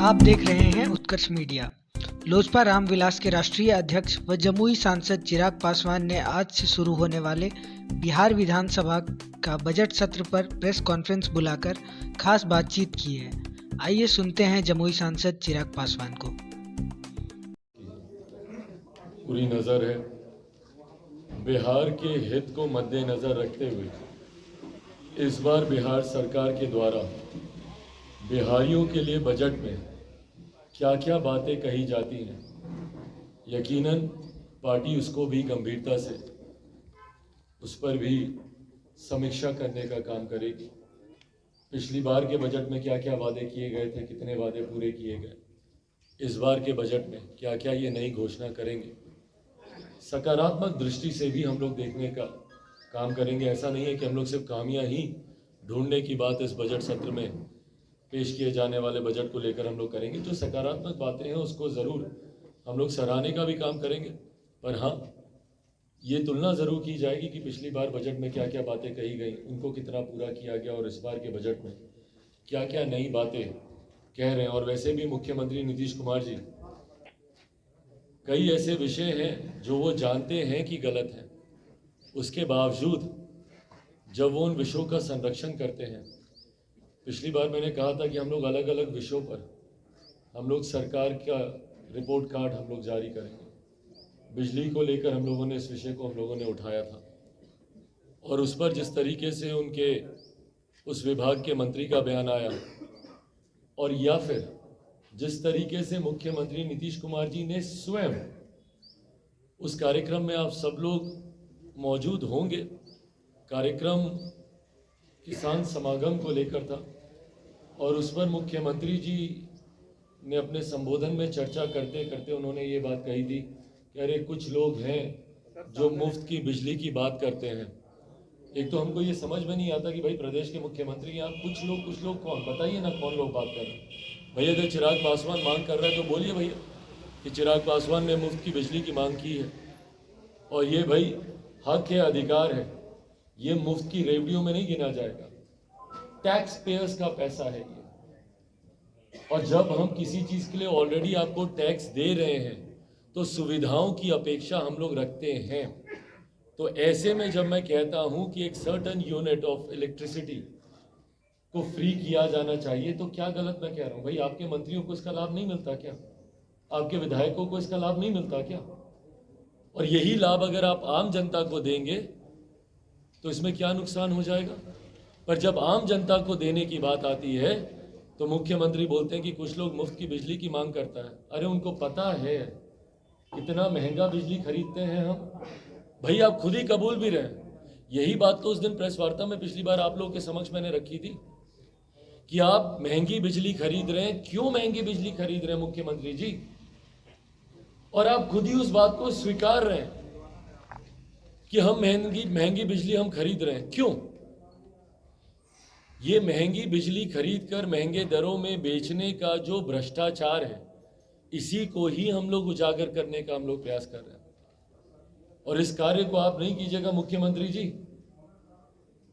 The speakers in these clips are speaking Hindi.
आप देख रहे हैं उत्कर्ष मीडिया। लोजपा रामविलास के राष्ट्रीय अध्यक्ष व जमुई सांसद चिराग पासवान ने आज से शुरू होने वाले बिहार विधानसभा का बजट सत्र पर प्रेस कॉन्फ्रेंस बुलाकर खास बातचीत की है। आइए सुनते हैं जमुई सांसद चिराग पासवान को। पूरी नज़र है, बिहार के हित को मद्देनज़र रखते हुए इस बार बिहार सरकार के द्वारा बिहारियों के लिए बजट में क्या क्या बातें कही जाती हैं, यकीनन पार्टी उसको भी गंभीरता से उस पर भी समीक्षा करने का काम करेगी। पिछली बार के बजट में क्या क्या वादे किए गए थे, कितने वादे पूरे किए गए, इस बार के बजट में क्या क्या ये नई घोषणा करेंगे, सकारात्मक दृष्टि से भी हम लोग देखने का काम करेंगे। ऐसा नहीं है कि हम लोग सिर्फ खामियां ही ढूंढने की बात इस बजट सत्र में पेश किए जाने वाले बजट को लेकर हम लोग करेंगे। जो सकारात्मक बातें हैं उसको ज़रूर हम लोग सराहने का भी काम करेंगे, पर हाँ, ये तुलना ज़रूर की जाएगी कि पिछली बार बजट में क्या क्या बातें कही गई, उनको कितना पूरा किया गया और इस बार के बजट में क्या क्या नई बातें कह रहे हैं। और वैसे भी मुख्यमंत्री नीतीश कुमार जी, कई ऐसे विषय हैं जो वो जानते हैं कि गलत हैं, उसके बावजूद जब वो उन विषयों का संरक्षण करते हैं। पिछली बार मैंने कहा था कि हम लोग अलग अलग विषयों पर हम लोग सरकार का रिपोर्ट कार्ड हम लोग जारी करेंगे। बिजली को लेकर हम लोगों ने इस विषय को हम लोगों ने उठाया था और उस पर जिस तरीके से उनके उस विभाग के मंत्री का बयान आया और या फिर जिस तरीके से मुख्यमंत्री नीतीश कुमार जी ने स्वयं, उस कार्यक्रम में आप सब लोग मौजूद होंगे, कार्यक्रम किसान समागम को लेकर था और उस पर मुख्यमंत्री जी ने अपने संबोधन में चर्चा करते करते उन्होंने ये बात कही थी कि अरे कुछ लोग हैं जो मुफ्त की बिजली की बात करते हैं। एक तो हमको ये समझ में नहीं आता कि भाई प्रदेश के मुख्यमंत्री यहाँ कुछ लोग कौन, बताइए ना कौन लोग बात कर रहे हैं। भैया अगर चिराग पासवान मांग कर रहा है तो बोलिए भैया कि चिराग पासवान ने मुफ्त की बिजली की मांग की है और ये भाई हक है, अधिकार है, ये मुफ्त की रेवड़ियों में नहीं गिना जाएगा, टैक्स पेयर्स का पैसा है ये। और जब हम किसी चीज के लिए ऑलरेडी आपको टैक्स दे रहे हैं तो सुविधाओं की अपेक्षा हम लोग रखते हैं। तो ऐसे में जब मैं कहता हूं कि एक सर्टेन यूनिट ऑफ इलेक्ट्रिसिटी को फ्री किया जाना चाहिए, तो क्या गलत मैं कह रहा हूं? भाई आपके मंत्रियों को इसका लाभ नहीं मिलता क्या? आपके विधायकों को इसका लाभ नहीं मिलता क्या? और यही लाभ अगर आप आम जनता को देंगे तो इसमें क्या नुकसान हो जाएगा? पर जब आम जनता को देने की बात आती है तो मुख्यमंत्री बोलते हैं कि कुछ लोग मुफ्त की बिजली की मांग करता है। अरे उनको पता है कितना महंगा बिजली खरीदते हैं हम, भाई आप खुद ही कबूल भी रहे। यही बात तो उस दिन प्रेस वार्ता में पिछली बार आप लोगों के समक्ष मैंने रखी थी कि आप महंगी बिजली खरीद रहे हैं। क्यों महंगी बिजली खरीद रहे हैं मुख्यमंत्री जी? और आप खुद ही उस बात को स्वीकार रहे हैं कि हम महंगी बिजली हम खरीद रहे हैं। क्यों? ये महंगी बिजली खरीद कर महंगे दरों में बेचने का जो भ्रष्टाचार है, इसी को ही हम लोग उजागर करने का हम लोग प्रयास कर रहे हैं। और इस कार्य को आप नहीं कीजिएगा मुख्यमंत्री जी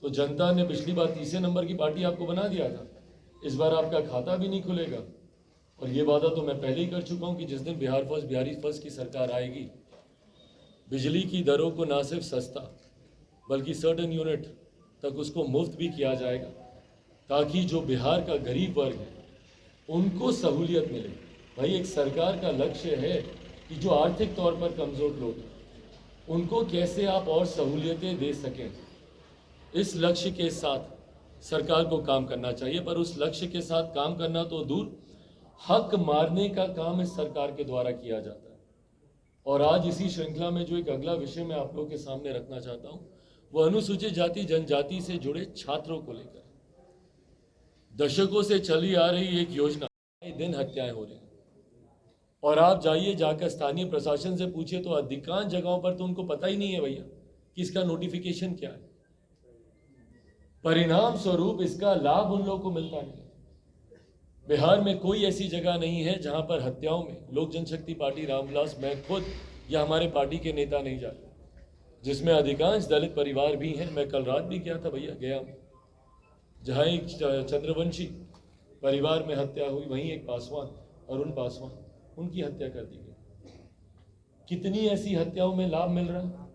तो जनता ने पिछली बार तीसरे नंबर की पार्टी आपको बना दिया था, इस बार आपका खाता भी नहीं खुलेगा। और ये वादा तो मैं पहले ही कर चुका हूं कि जिस दिन बिहारी फर्स्ट की सरकार आएगी, बिजली की दरों को ना सिर्फ सस्ता बल्कि सर्टेन यूनिट तक उसको मुफ्त भी किया जाएगा, ताकि जो बिहार का गरीब वर्ग है उनको सहूलियत मिले। भाई एक सरकार का लक्ष्य है कि जो आर्थिक तौर पर कमज़ोर लोग हैं उनको कैसे आप और सहूलियतें दे सकें, इस लक्ष्य के साथ सरकार को काम करना चाहिए। पर उस लक्ष्य के साथ काम करना तो दूर, हक मारने का काम इस सरकार के द्वारा किया जाता है। और आज इसी श्रृंखला में जो एक अगला विषय मैं आप लोगों के सामने रखना चाहता हूं, वो अनुसूचित जाति जनजाति से जुड़े छात्रों को लेकर दशकों से चली आ रही एक योजना, दिन हत्याएं हो रही हैं। और आप जाइए जाकर स्थानीय प्रशासन से पूछिए तो अधिकांश जगहों पर तो उनको पता ही नहीं है भैया कि इसका नोटिफिकेशन क्या है। परिणाम स्वरूप इसका लाभ उन लोगों को मिलता नहीं है। बिहार में कोई ऐसी जगह नहीं है जहां पर हत्याओं में लोक जनशक्ति पार्टी, रामविलास, मैं खुद या हमारे पार्टी के नेता नहीं जाते, जिसमें अधिकांश दलित परिवार भी हैं। मैं कल रात भी गया था भैया, गया जहाँ एक चंद्रवंशी परिवार में हत्या हुई, वहीं एक पासवान, अरुण पासवान, उनकी हत्या कर दी गई। कितनी ऐसी हत्याओं में लाभ मिल रहा है।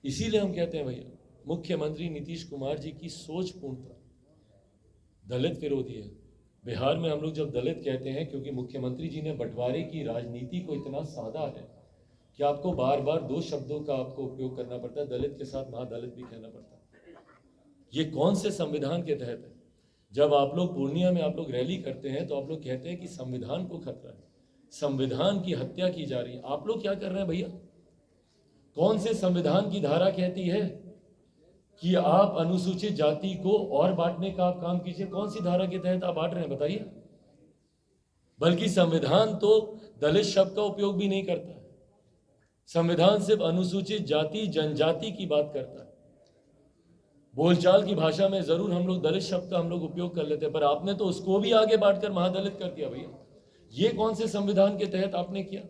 इसीलिए हम कहते हैं भैया, मुख्यमंत्री नीतीश कुमार जी की सोच पूर्णतः दलित विरोधी है। बिहार में हम लोग जब दलित कहते हैं, क्योंकि मुख्यमंत्री जी ने बंटवारे की राजनीति को इतना साधा है कि आपको बार बार दो शब्दों का आपको उपयोग करना पड़ता है, दलित के साथ महादलित भी कहना पड़ता है। ये कौन से संविधान के तहत है? जब आप लोग पूर्णिया में आप लोग रैली करते हैं तो आप लोग कहते हैं कि संविधान को खतरा है, संविधान की हत्या की जा रही है। आप लोग क्या कर रहे हैं भैया? कौन से संविधान की धारा कहती है कि आप अनुसूचित जाति को और बांटने का आप काम कीजिए? कौन सी धारा के तहत आप बांट रहे हैं बताइए? बल्कि संविधान तो दलित शब्द का उपयोग भी नहीं करता है। संविधान सिर्फ अनुसूचित जाति जनजाति की बात करता है। बोलचाल की भाषा में जरूर हम लोग दलित शब्द का हम लोग उपयोग कर लेते हैं, पर आपने तो उसको भी आगे बांटकर महादलित कर दिया भैया। ये कौन से संविधान के तहत आपने किया?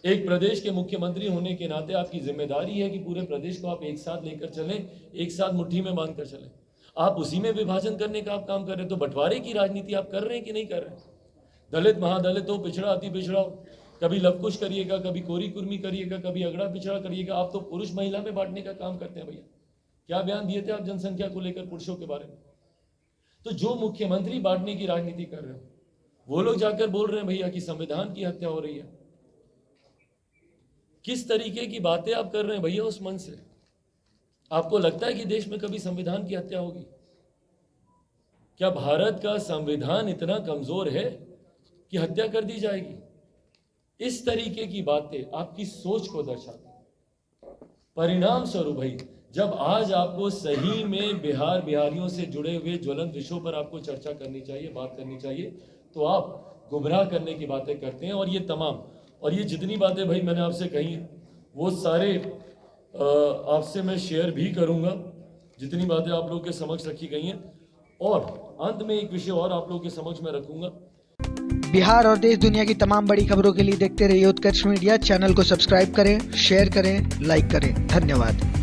एक प्रदेश के मुख्यमंत्री होने के नाते आपकी जिम्मेदारी है कि पूरे प्रदेश को आप एक साथ लेकर चलें, एक साथ मुट्ठी में बांध कर चलें। आप उसी में विभाजन करने का आप काम कर रहे हैं। तो बंटवारे की राजनीति आप कर रहे हैं कि नहीं कर रहे हैं? दलित महादलित हो, पिछड़ा अति पिछड़ा हो, कभी लवकुश करिएगा, कभी कोरी कुर्मी करिएगा, कभी अगड़ा पिछड़ा करिएगा। आप तो पुरुष महिला में बांटने का काम करते हैं भैया। क्या बयान दिए थे आप जनसंख्या को लेकर, पुरुषों के बारे में? तो जो मुख्यमंत्री बांटने की राजनीति कर रहे हो, वो लोग जाकर बोल रहे हैं भैया कि संविधान की हत्या हो रही है। किस तरीके की बातें आप कर रहे हैं भैया उस मन से? आपको लगता है कि देश में कभी संविधान की हत्या होगी? क्या भारत का संविधान इतना कमजोर है कि हत्या कर दी जाएगी? इस तरीके की बातें आपकी सोच को दर्शाती हैं। परिणाम स्वरूप भाई, जब आज आपको सही में बिहारियों से जुड़े हुए ज्वलंत विषयों पर आपको चर्चा करनी चाहिए, बात करनी चाहिए, तो आप गुमराह करने की बातें करते हैं। और ये जितनी बातें भाई मैंने आपसे कही, वो सारे आपसे मैं शेयर भी करूंगा, जितनी बातें आप लोगों के समक्ष रखी गई हैं। और अंत में एक विषय और आप लोगों के समक्ष मैं रखूंगा। बिहार और देश दुनिया की तमाम बड़ी खबरों के लिए देखते रहिए उत्कर्ष मीडिया। चैनल को सब्सक्राइब करें, शेयर करें, लाइक करें। धन्यवाद।